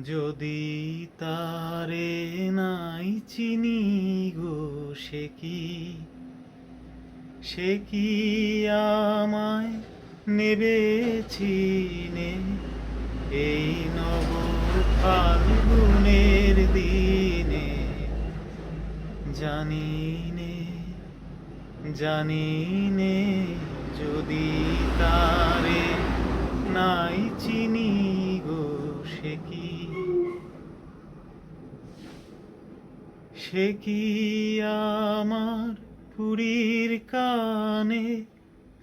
যদি তারে নাই চিনি গো, সে কি আমায় নেবে চিনে? এই নব ফাল্গুনের দিনে জানিনে যদি তারে নাই চিনি গো, সে কি আমার পুরীর কানে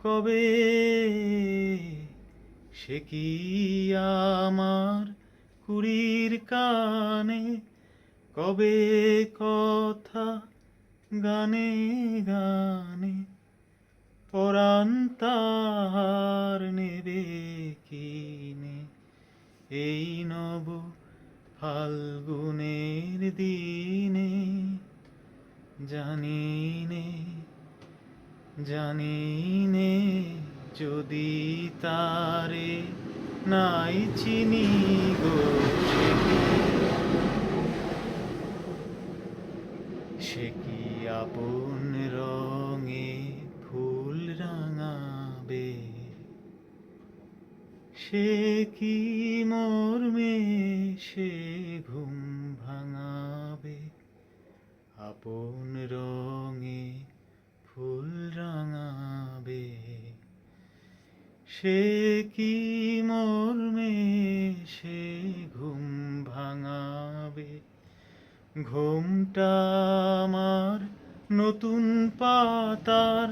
কবে? সে কি আমার পুরীর কানে কবে কথা গানে গানে? পরাণ তাহার নেবে কিনে এই নব ফাল্গুনের দিনে? জানিনে যদি তারে নাই চিনি গো, সে কি আপন রঙে ফুল রাঙাবে? সে কি মর্মে সে ঘুম ভাঙাবে? আপন রঙে ফুল রাঙাবে, সে কি মর্মে সে ঘুম ভাঙাবে? ঘুমটা আমার নতুন পাতার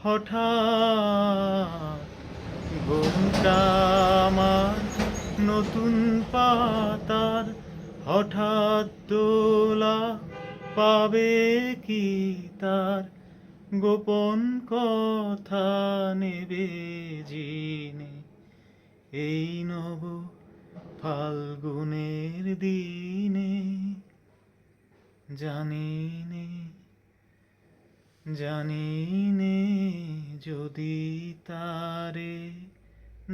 হঠাৎ, ঘুমটা আমার নতুন পাতার হঠাৎ দোলা পাবে কি তার? গোপন কথা নেবে জিনে এই নব ফাল্গুনের দিনে? জানিনে যদি তারে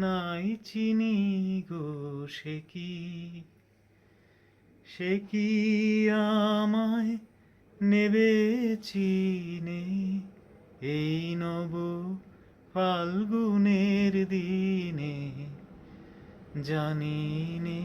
নাই চিনি গো, সে কি আমায় নেবে চিনে? এই নব ফাল্গুনের দিনে জানিনে।